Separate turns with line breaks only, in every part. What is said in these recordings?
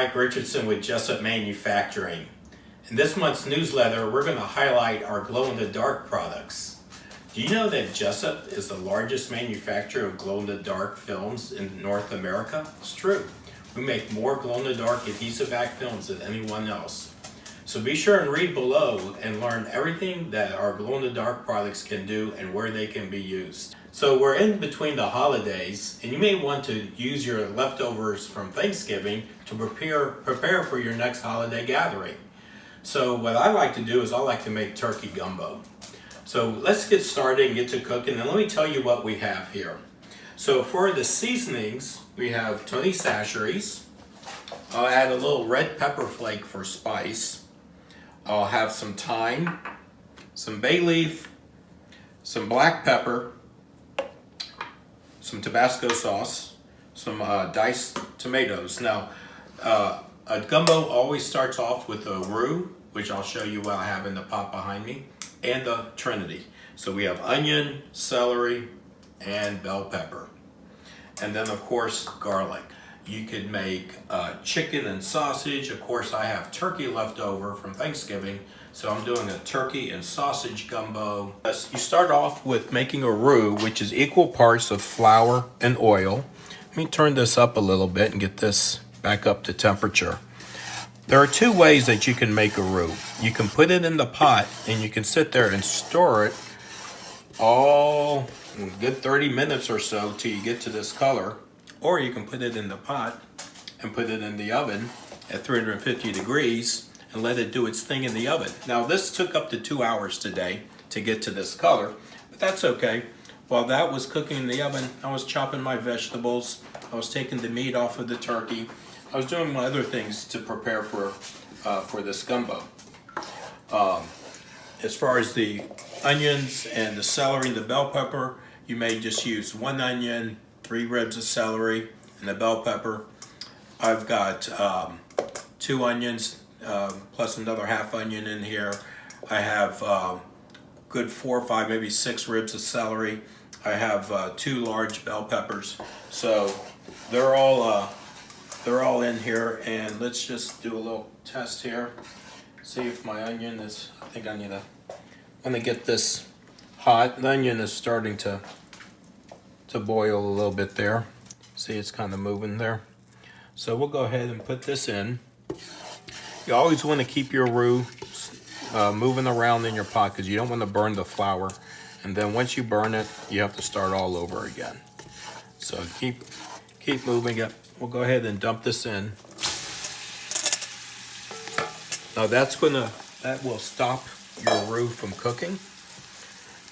Mike Richardson with Jessup Manufacturing. In this month's newsletter, we're going to highlight our glow-in-the-dark products. Do you know that Jessup is the largest manufacturer of glow-in-the-dark films in North America? It's true. We make more glow-in-the-dark adhesive back films than anyone else. So be sure and read below and learn everything that our glow-in-the-dark products can do and where they can be used. So we're in between the holidays, and you may want to use your leftovers from Thanksgiving to prepare for your next holiday gathering. So what I like to do is I like to make turkey gumbo. So let's get started and get to cooking, and let me tell you what we have here. So for the seasonings, we have Tony Chachere's. I'll add a little red pepper flake for spice. I'll have some thyme, some bay leaf, some black pepper, some Tabasco sauce, some diced tomatoes. Now, a gumbo always starts off with a roux, which I'll show you what I have in the pot behind me, and the trinity. So we have onion, celery, and bell pepper. And then, of course, garlic. You could make chicken and sausage. Of course, I have turkey left over from Thanksgiving, so I'm doing a turkey and sausage gumbo. You start off with making a roux, which is equal parts of flour and oil. Let me turn this up a little bit and get this back up to temperature. There are two ways that you can make a roux. You can put it in the pot and you can sit there and store it all a good 30 minutes or so till you get to this color. Or you can put it in the pot and put it in the oven at 350 degrees and let it do its thing in the oven. Now this took up to 2 hours today to get to this color, but that's okay. While that was cooking in the oven, I was chopping my vegetables, I was taking the meat off of the turkey, I was doing my other things to prepare for this gumbo. As far as the onions and the celery and the bell pepper, you may just use 1 onion, 3 ribs of celery, and a bell pepper. I've got 2 onions plus another half onion in here. I have good 4 or 5, maybe 6 ribs of celery. I have 2 large bell peppers. So they're all in here, and let's just do a little test here. See if my onion is. I think I'm gonna get this hot. The onion is starting to boil a little bit there. See, it's kind of moving there. So we'll go ahead and put this in. You always want to keep your roux moving around in your pot because you don't want to burn the flour. And then once you burn it, you have to start all over again. So keep moving it. We'll go ahead and dump this in. Now that will stop your roux from cooking.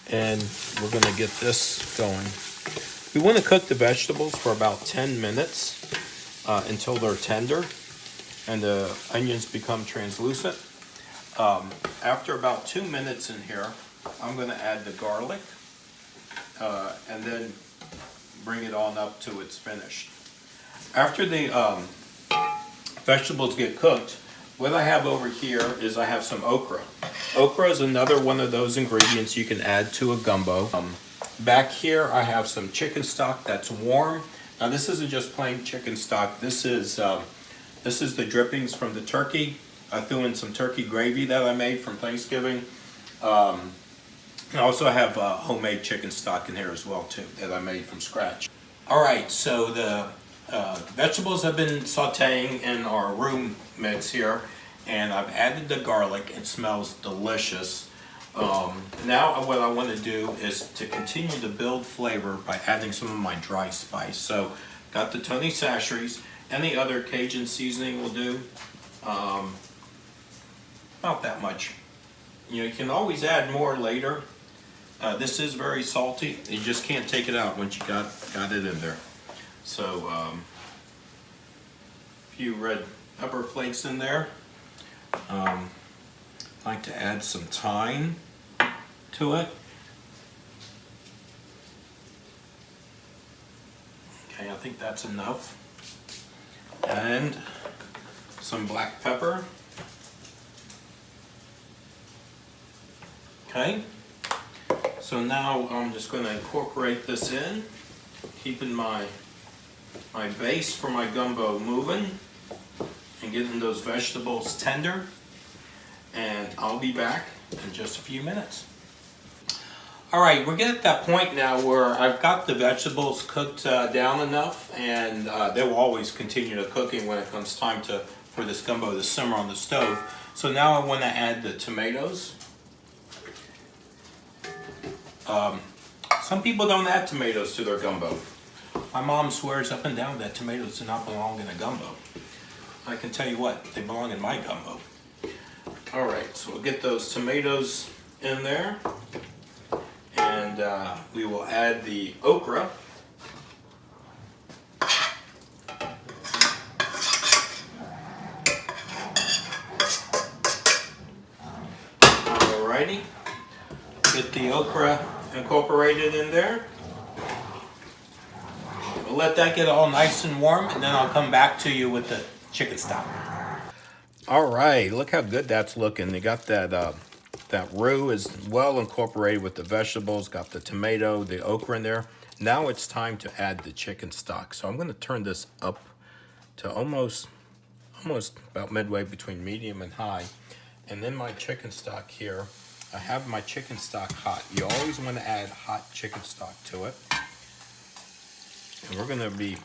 And we're gonna get this going. We want to cook the vegetables for about 10 minutes until they're tender and the onions become translucent. After about 2 minutes in here, I'm going to add the garlic and then bring it on up to its finished. After the vegetables get cooked, what I have over here is I have some okra. Okra is another one of those ingredients you can add to a gumbo. Back here I have some chicken stock that's warm. Now this isn't just plain chicken stock. This is the drippings from the turkey. I threw in some turkey gravy that I made from Thanksgiving. I also have homemade chicken stock in here as well too that I made from scratch. Alright, so the vegetables have been sauteing in our roux mix here, and I've added the garlic. It smells delicious. Now what I want to do is to continue to build flavor by adding some of my dry spice. So got the Tony Chachere's. Any other Cajun seasoning will do. Not that much. You can always add more later. This is very salty. You just can't take it out once you got it in there. So a few red pepper flakes in there. I like to add some thyme to it. Okay, I think that's enough. And some black pepper. Okay, so now I'm just going to incorporate this in, keeping my base for my gumbo moving. and getting those vegetables tender. And I'll be back in just a few minutes. All right, we're getting at that point now where I've got the vegetables cooked down enough, and they will always continue to cooking when it comes time for this gumbo to simmer on the stove. So now I want to add the tomatoes. Some people don't add tomatoes to their gumbo. My mom swears up and down that tomatoes do not belong in a gumbo. I can tell you what, they belong in my gumbo. All right, so we'll get those tomatoes in there, and we will add the okra. Alrighty, get the okra incorporated in there. We'll let that get all nice and warm, and then I'll come back to you with the chicken stock. All right, look how good that's looking. You got that that roux is well incorporated with the vegetables, got the tomato, the okra in there. Now it's time to add the chicken stock. So I'm going to turn this up to almost about midway between medium and high. And then my chicken stock here, I have my chicken stock hot. You always want to add hot chicken stock to it. And we're going to be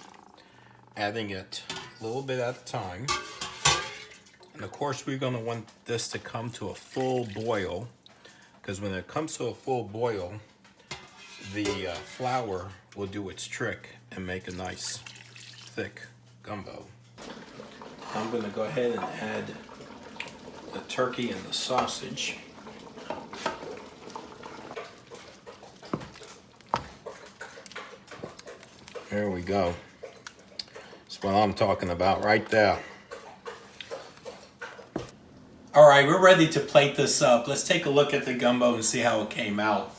adding it a little bit at a time. And of course, we're going to want this to come to a full boil, because when it comes to a full boil, the flour will do its trick and make a nice thick gumbo. I'm going to go ahead and add the turkey and the sausage. There we go. That's what I'm talking about right there. All right, we're ready to plate this up. Let's take a look at the gumbo and see how it came out.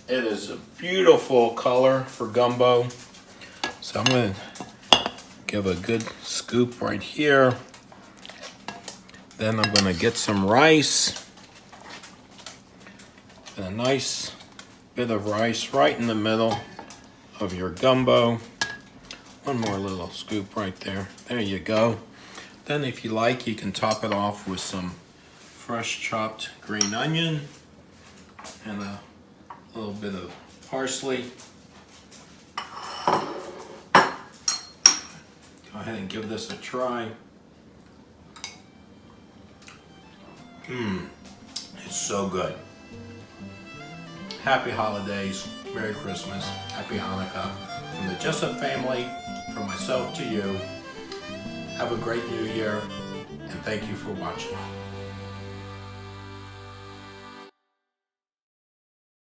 It is a beautiful color for gumbo. So I'm going to give a good scoop right here. Then I'm going to get some rice. And a nice bit of rice right in the middle of your gumbo. One more little scoop right there. There you go. Then if you like, you can top it off with some fresh chopped green onion and a little bit of parsley. Go ahead and give this a try. It's so good. Happy holidays, Merry Christmas, Happy Hanukkah. From the Jessup family, from myself to you, have a great new year, and thank you for watching.